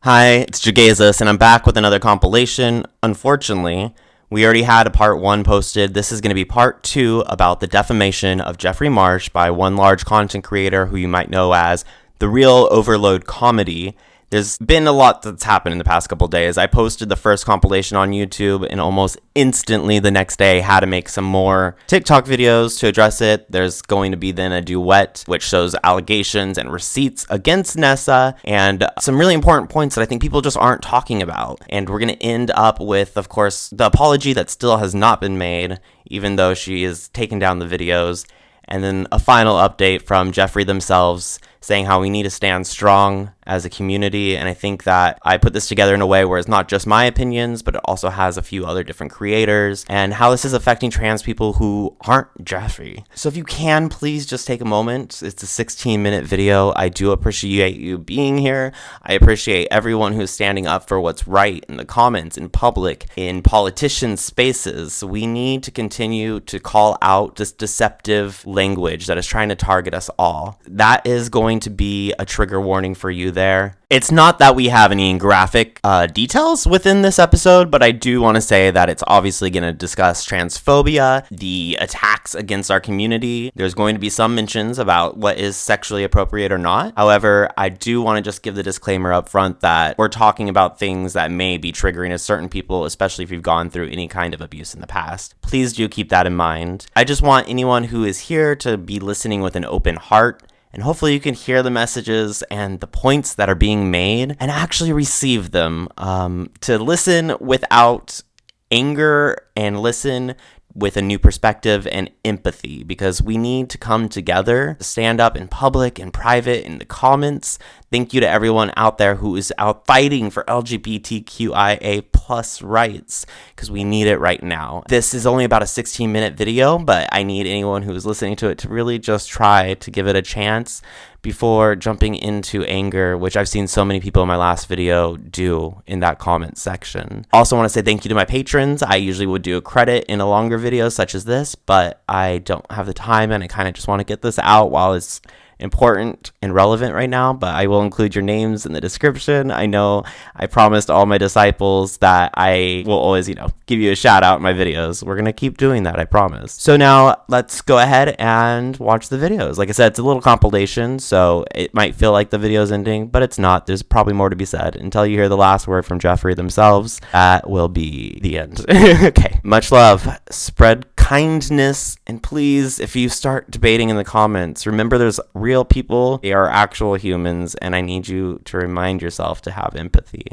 Hi, it's Jegaysus, and I'm back with another compilation. Unfortunately, we already had a part 1 posted. This is going to be part 2 about the defamation of JeffreyMarsh by one large content creator who you might know as therealoverloadcomedy. There's been a lot that's happened in the past couple days. I posted the first compilation on YouTube and almost instantly the next day had to make some more TikTok videos to address it. There's going to be then a duet which shows allegations and receipts against Nessa and some really important points that I think people just aren't talking about. And we're going to end up with, of course, the apology that still has not been made, even though she has taken down the videos. And then a final update from Jeffrey themselves saying how we need to stand strong as a community. And I think that I put this together in a way where it's not just my opinions, but it also has a few other different creators and how this is affecting trans people who aren't Jeffrey. So if you can, please just take a moment. It's a 16-minute video. I do appreciate you being here. I appreciate everyone who's standing up for what's right in the comments, in public, in politician spaces. We need to continue to call out this deceptive language that is trying to target us all. That is going to be a trigger warning for you there. It's not that we have any graphic details within this episode, but I do want to say that it's obviously going to discuss transphobia, the attacks against our community. There's going to be some mentions about what is sexually appropriate or not. However, I do want to just give the disclaimer up front that we're talking about things that may be triggering to certain people, especially if you've gone through any kind of abuse in the past. Please do keep that in mind. I just want anyone who is here to be listening with an open heart. And hopefully you can hear the messages and the points that are being made and actually receive them. To listen without anger and listen with a new perspective and empathy, because we need to come together, stand up in public and private in the comments. Thank you to everyone out there who is out fighting for LGBTQIA plus rights, because we need it right now. This is only about a 16-minute video, but I need anyone who is listening to it to really just try to give it a chance before jumping into anger, which I've seen so many people in my last video do in that comment section. Also want to say thank you to my patrons. I usually would do a credit in a longer video such as this, but I don't have the time and I kind of just want to get this out while it's important and relevant right now, but I will include your names in the description. I know I promised all my disciples that I will always, give you a shout out in my videos. We're going to keep doing that, I promise. So now let's go ahead and watch the videos. Like I said, it's a little compilation, so it might feel like the video's ending, but it's not. There's probably more to be said. Until you hear the last word from Jeffrey themselves, that will be the end. Okay. Much love. Spread kindness, and please, if you start debating in the comments, remember there's real people. They are actual humans, and I need you to remind yourself to have empathy.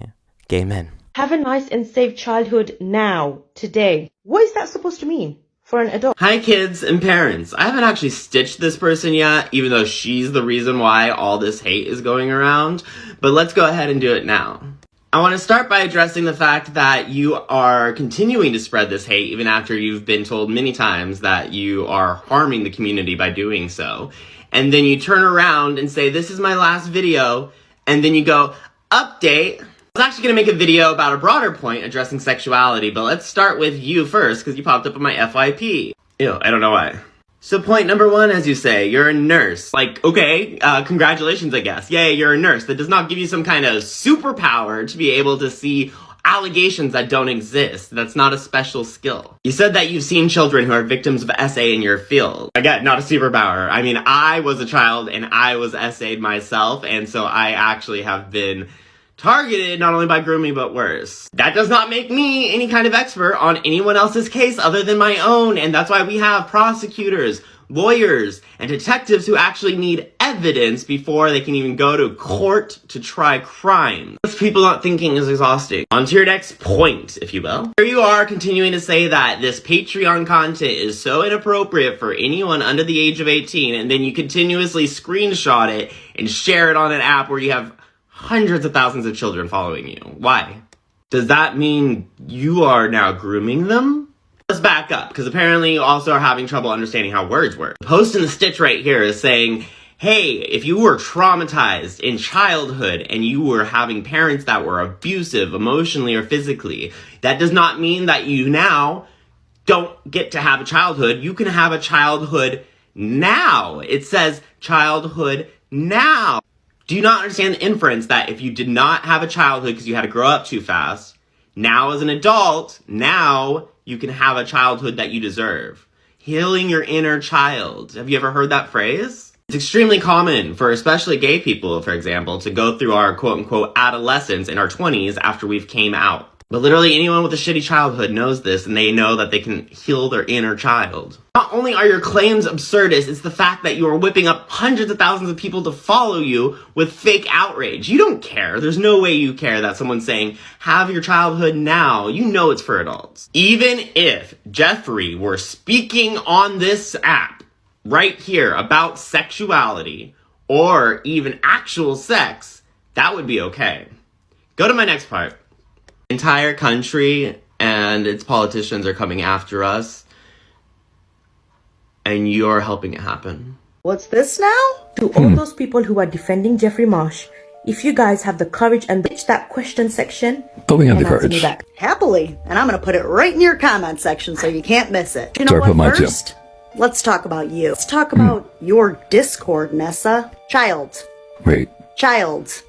Gay men. Have a nice and safe childhood now, today. What is that supposed to mean for an adult? Hi kids and parents. I haven't actually stitched this person yet, even though she's the reason why all this hate is going around, but let's go ahead and do it now. I want to start by addressing the fact that you are continuing to spread this hate even after you've been told many times that you are harming the community by doing so. And then you turn around and say, this is my last video, and then you go, update. I was actually going to make a video about a broader point addressing sexuality, but let's start with you first, because you popped up on my FYP. Ew, I don't know why. So point number 1, as you say, you're a nurse. Like, okay, congratulations, I guess. Yay, you're a nurse. That does not give you some kind of superpower to be able to see allegations that don't exist. That's not a special skill. You said that you've seen children who are victims of SA in your field. Again, not a superpower. I mean, I was a child and I was SA'd myself, and so I actually have been targeted not only by grooming, but worse. That does not make me any kind of expert on anyone else's case other than my own, and that's why we have prosecutors, lawyers, and detectives who actually need evidence before they can even go to court to try crime. Most people not thinking is exhausting. On to your next point, if you will. Here you are continuing to say that this Patreon content is so inappropriate for anyone under the age of 18, and then you continuously screenshot it and share it on an app where you have hundreds of thousands of children following you. Why? Does that mean you are now grooming them? Let's back up, because apparently you also are having trouble understanding how words work. The post in the stitch right here is saying, hey, if you were traumatized in childhood and you were having parents that were abusive emotionally or physically, that does not mean that you now don't get to have a childhood. You can have a childhood now. It says childhood now. Do you not understand the inference that if you did not have a childhood because you had to grow up too fast, now as an adult, now you can have a childhood that you deserve? Healing your inner child. Have you ever heard that phrase? It's extremely common for especially gay people, for example, to go through our quote-unquote adolescence in our 20s after we've came out. But literally anyone with a shitty childhood knows this, and they know that they can heal their inner child. Not only are your claims absurdist, it's the fact that you are whipping up hundreds of thousands of people to follow you with fake outrage. You don't care. There's no way you care that someone's saying, have your childhood now. You know it's for adults. Even if Jeffrey were speaking on this app right here about sexuality or even actual sex, that would be okay. Go to my next part. Entire country and its politicians are coming after us, and you're helping it happen. What's this now? To all those people who are defending Jeffrey Marsh, if you guys have the courage and that question section, but we have the courage. Happily, and I'm gonna put it right in your comment section so you can't miss it. You know what? First, let's talk about you. Let's talk about your Discord, Nessa. Child. Wait. Child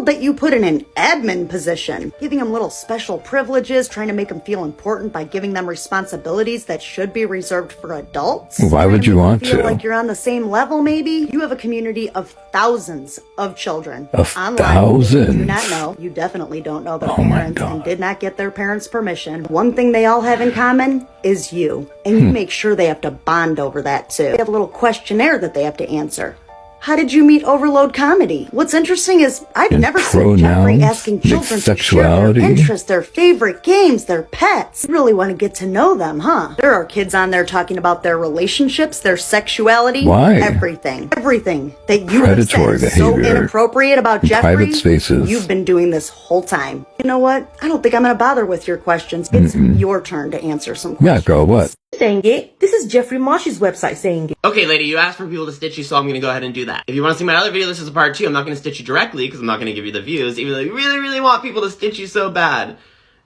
that you put in an admin position, giving them little special privileges, trying to make them feel important by giving them responsibilities that should be reserved for adults. Why would you want to? Feel like you're on the same level, maybe? You have a community of thousands of children. Online. Thousands? You do not know. You definitely don't know their parents and did not get their parents' permission. One thing they all have in common is you. And you make sure they have to bond over that too. They have a little questionnaire that they have to answer. How did you meet Overload Comedy? What's interesting is I've never seen Jeffrey asking children to share their interests, their favorite games, their pets. You really want to get to know them, huh? There are kids on there talking about their relationships, their sexuality. Why? Everything that you have said so inappropriate about Jeffrey. Private spaces. You've been doing this whole time. You know what? I don't think I'm going to bother with your questions. It's your turn to answer some questions. Yeah, girl, what? Saying it. This is Jeffrey Marsh's website saying it. Okay, lady, you asked for people to stitch you, so I'm going to go ahead and do that. If you want to see my other video, this is a part 2. I'm not going to stitch you directly because I'm not going to give you the views, even though you really, really want people to stitch you so bad.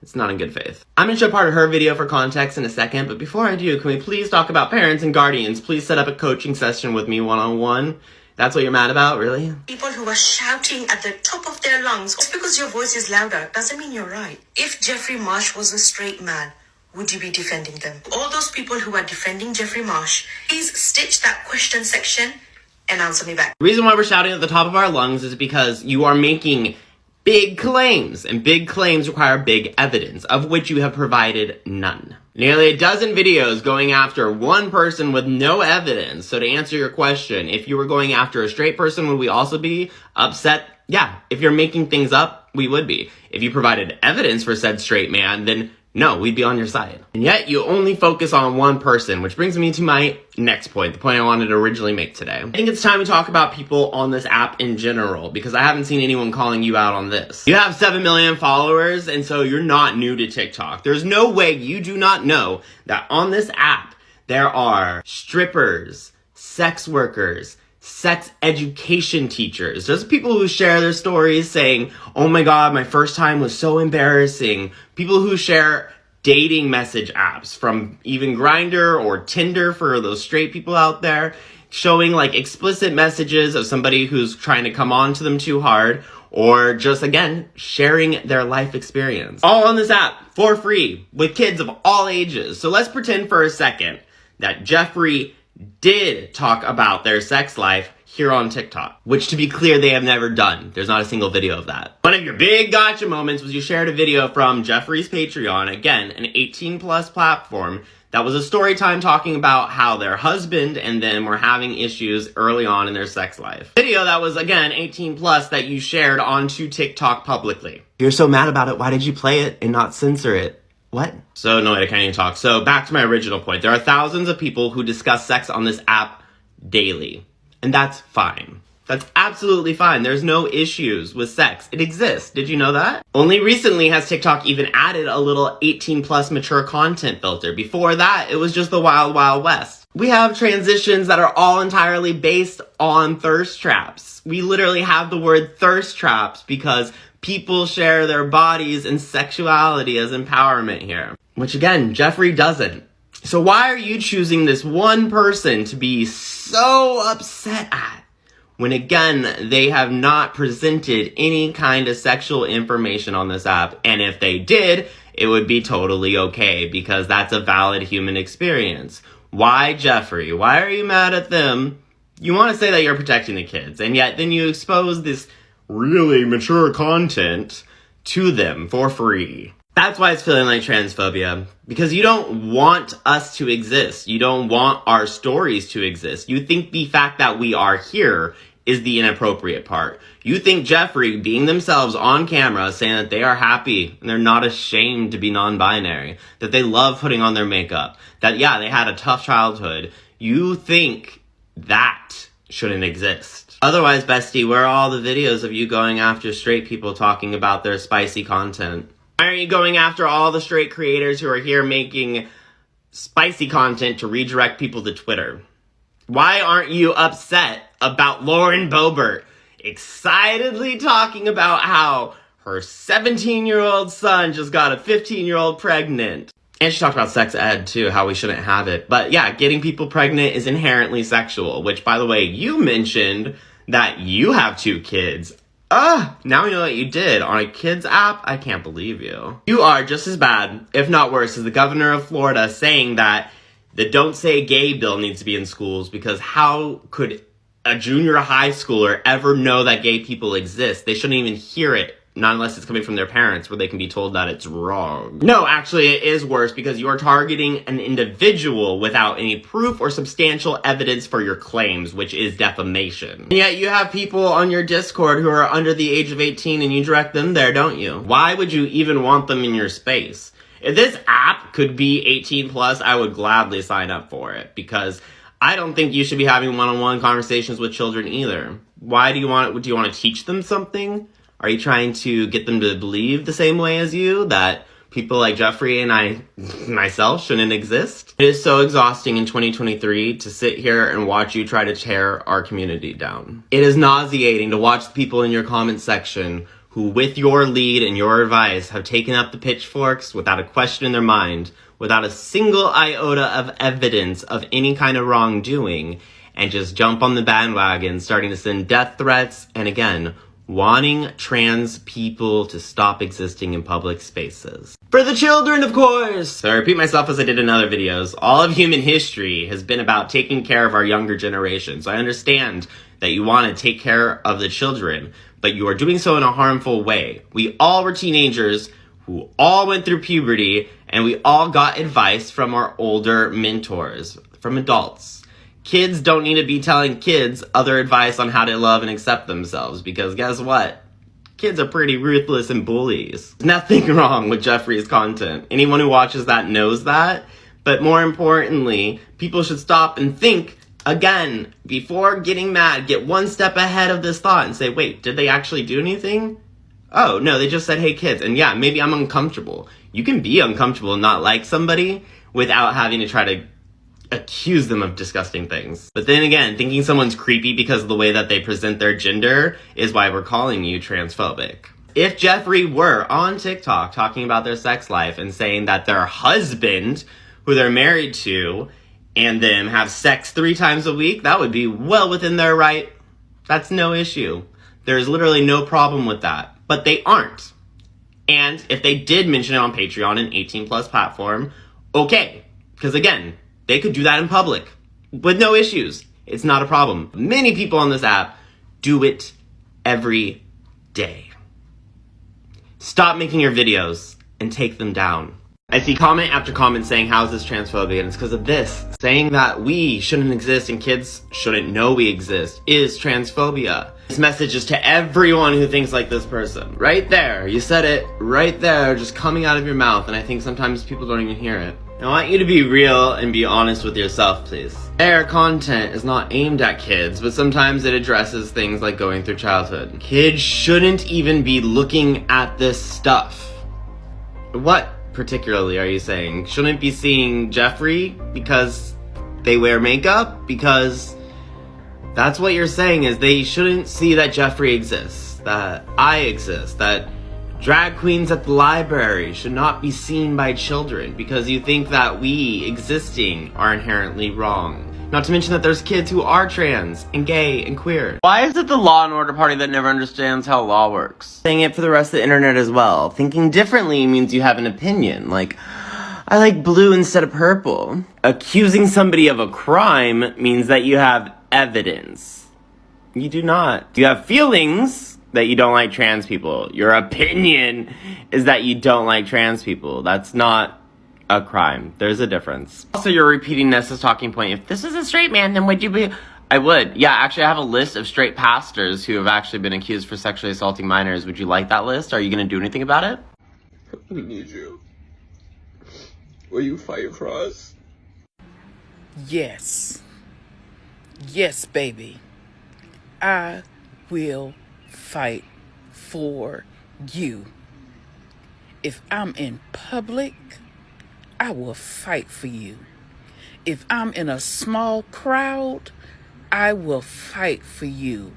It's not in good faith. I'm going to show part of her video for context in a second, but before I do, can we please talk about parents and guardians? Please set up a coaching session with me one-on-one. That's what you're mad about, really? People who are shouting at the top of their lungs, just because your voice is louder doesn't mean you're right. If Jeffrey Marsh was a straight man, would you be defending them? All those people who are defending Jeffrey Marsh, please stitch that question section and answer me back. The reason why we're shouting at the top of our lungs is because you are making big claims, and big claims require big evidence, of which you have provided none. Nearly a dozen videos going after one person with no evidence. So to answer your question, if you were going after a straight person, would we also be upset? Yeah, if you're making things up, we would be. If you provided evidence for said straight man, then no, we'd be on your side. And yet you only focus on one person, which brings me to my next point, the point I wanted to originally make today. I think it's time to talk about people on this app in general, because I haven't seen anyone calling you out on this. You have 7 million followers, and so you're not new to TikTok. There's no way you do not know that on this app, there are strippers, sex workers, sex education teachers. There's people who share their stories saying, oh my god, my first time was so embarrassing. People who share dating message apps from even Grindr or Tinder for those straight people out there, showing like explicit messages of somebody who's trying to come on to them too hard, or just, again, sharing their life experience. All on this app, for free, with kids of all ages. So let's pretend for a second that Jeffrey did talk about their sex life here on TikTok, which, to be clear, they have never done. There's not a single video of that. One of your big gotcha moments was you shared a video from Jeffrey's Patreon, again, an 18+ platform, that was a story time talking about how their husband and them were having issues early on in their sex life. Video that was, again, 18+ that you shared onto TikTok publicly. You're so mad about it, why did you play it and not censor it? What? So annoyed I can't even talk. So back to my original point. There are thousands of people who discuss sex on this app daily. And that's fine. That's absolutely fine. There's no issues with sex. It exists. Did you know that? Only recently has TikTok even added a little 18+ mature content filter. Before that, it was just the wild, wild west. We have transitions that are all entirely based on thirst traps. We literally have the word thirst traps because people share their bodies and sexuality as empowerment here. Which, again, Jeffrey doesn't. So why are you choosing this one person to be so upset at? when again, they have not presented any kind of sexual information on this app. And if they did, it would be totally okay because that's a valid human experience. Why, Jeffrey? Why are you mad at them? You want to say that you're protecting the kids, and yet then you expose this really mature content to them for free. That's why it's feeling like transphobia, because you don't want us to exist. You don't want our stories to exist. You think the fact that we are here is the inappropriate part. You think Jeffrey being themselves on camera saying that they are happy and they're not ashamed to be non-binary, that they love putting on their makeup, that yeah, they had a tough childhood. You think that shouldn't exist. Otherwise, bestie, where are all the videos of you going after straight people talking about their spicy content? Why aren't you going after all the straight creators who are here making spicy content to redirect people to Twitter? Why aren't you upset about Lauren Boebert excitedly talking about how her 17-year-old son just got a 15-year-old pregnant? And she talked about sex ed too, how we shouldn't have it. But yeah, getting people pregnant is inherently sexual, which by the way, you mentioned that you have 2 kids. Now we know that you did on a kids app. I can't believe you. You are just as bad, if not worse, as the governor of Florida saying that the Don't Say Gay bill needs to be in schools, because how could a junior high schooler ever know that gay people exist? They shouldn't even hear it, not unless it's coming from their parents where they can be told that it's wrong. No, actually it is worse because you are targeting an individual without any proof or substantial evidence for your claims, which is defamation. And yet you have people on your Discord who are under the age of 18 and you direct them there, don't you? Why would you even want them in your space? If this app could be 18 plus, I would gladly sign up for it, because I don't think you should be having one-on-one conversations with children either. Why do you want it? Do you want to teach them something? Are you trying to get them to believe the same way as you, that people like Jeffrey and myself shouldn't exist? It is so exhausting in 2023 to sit here and watch you try to tear our community down. It is nauseating to watch the people in your comment section who, with your lead and your advice, have taken up the pitchforks without a question in their mind, without a single iota of evidence of any kind of wrongdoing, and just jump on the bandwagon, starting to send death threats, and again, wanting trans people to stop existing in public spaces. For the children, of course! So I repeat myself as I did in other videos, all of human history has been about taking care of our younger generation. So I understand that you want to take care of the children, but you are doing so in a harmful way. We all were teenagers who all went through puberty, and we all got advice from our older mentors, from adults. Kids don't need to be telling kids other advice on how to love and accept themselves, because guess what? Kids are pretty ruthless and bullies. There's nothing wrong with Jeffrey's content. Anyone who watches that knows that. But more importantly, people should stop and think again, before getting mad, get one step ahead of this thought and say, wait, did they actually do anything? Oh, no, they just said, hey, kids. And yeah, maybe I'm uncomfortable. You can be uncomfortable and not like somebody without having to try to accuse them of disgusting things. But then again, thinking someone's creepy because of the way that they present their gender is why we're calling you transphobic. If Jeffrey were on TikTok talking about their sex life and saying that their husband, who they're married to, and them have sex 3 times a week, that would be well within their right. That's no issue. There's literally no problem with that. But they aren't. And if they did mention it on Patreon, an 18 plus platform, okay. Because again, they could do that in public with no issues. It's not a problem. Many people on this app do it every day. Stop making your videos and take them down. I see comment after comment saying, how is this transphobia? And it's because of this. Saying that we shouldn't exist and kids shouldn't know we exist is transphobia. This message is to everyone who thinks like this person. Right there. You said it right there, just coming out of your mouth. And I think sometimes people don't even hear it. I want you to be real and be honest with yourself, please. Their content is not aimed at kids, but sometimes it addresses things like going through childhood. Kids shouldn't even be looking at this stuff. What particularly are you saying? Shouldn't be seeing Jeffrey because they wear makeup? Because that's what you're saying, is they shouldn't see that Jeffrey exists, that I exist, that drag queens at the library should not be seen by children because you think that we existing are inherently wrong. Not to mention that there's kids who are trans and gay and queer. Why is it the Law and Order party that never understands how law works? Saying it for the rest of the internet as well. Thinking differently means you have an opinion. Like, I like blue instead of purple. Accusing somebody of a crime means that you have evidence. You do not. You have feelings that you don't like trans people. Your opinion is that you don't like trans people. That's not a crime. There's a difference. Also, you're repeating Nessa's talking point. If this is a straight man, then would you be... I would. Yeah, actually, I have a list of straight pastors who have actually been accused for sexually assaulting minors. Would you like that list? Are you going to do anything about it? We need you. Will you fight for us? Yes. Yes, baby. I will fight for you. If I'm in public, I will fight for you. If I'm in a small crowd, I will fight for you.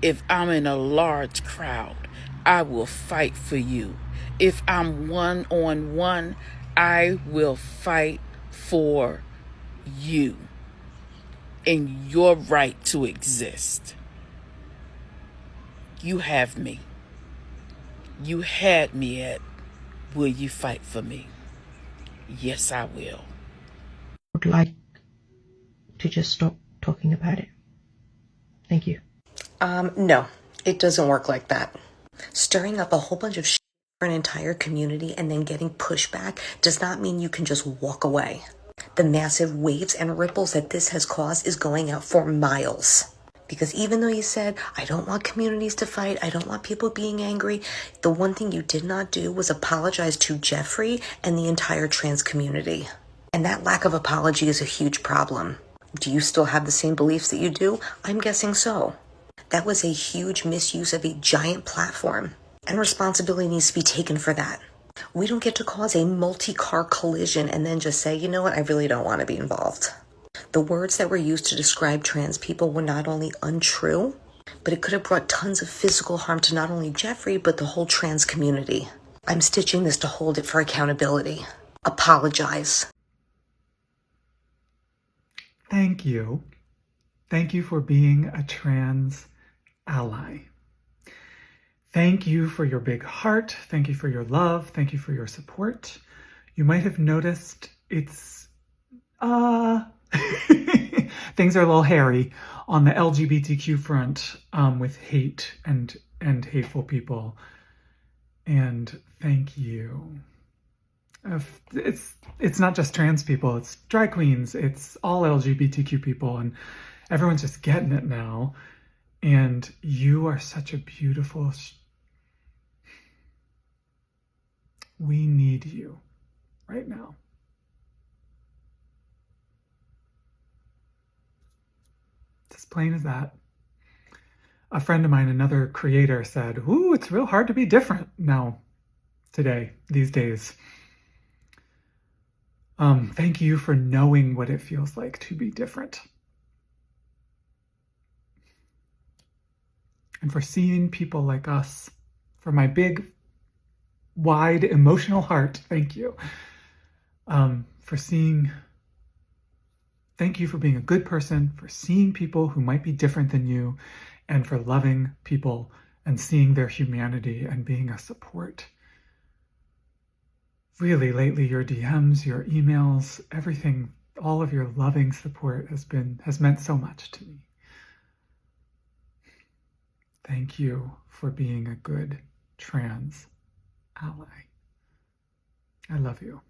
If I'm in a large crowd, I will fight for you. If I'm one-on-one, I will fight for you and your right to exist. You have me. You had me at, will you fight for me? Yes, I will. Would like to just stop talking about it. Thank you. No, it doesn't work like that. Stirring up a whole bunch of shit for an entire community and then getting pushback does not mean you can just walk away. The massive waves and ripples that this has caused is going out for miles. Because even though you said, I don't want communities to fight, I don't want people being angry, the one thing you did not do was apologize to Jeffrey and the entire trans community. And that lack of apology is a huge problem. Do you still have the same beliefs that you do? I'm guessing so. That was a huge misuse of a giant platform, and responsibility needs to be taken for that. We don't get to cause a multi-car collision and then just say, you know what, I really don't want to be involved. The words that were used to describe trans people were not only untrue, but it could have brought tons of physical harm to not only Jeffrey, but the whole trans community. I'm stitching this to hold it for accountability. Apologize. Thank you. Thank you for being a trans ally. Thank you for your big heart. Thank you for your love. Thank you for your support. You might have noticed it's, things are a little hairy on the LGBTQ front, with hate and hateful people. And thank you. It's not just trans people, it's drag queens, it's all LGBTQ people, and everyone's just getting it now. And you are such a beautiful... We need you right now. It's as plain as that. A friend of mine, another creator, said, ooh, it's real hard to be different now, today, these days. Thank you for knowing what it feels like to be different. And for seeing people like us, for my big, wide, emotional heart, thank you. Thank you for being a good person, for seeing people who might be different than you, and for loving people and seeing their humanity and being a support. Really, lately, your DMs, your emails, everything, all of your loving support has meant so much to me. Thank you for being a good trans ally. I love you.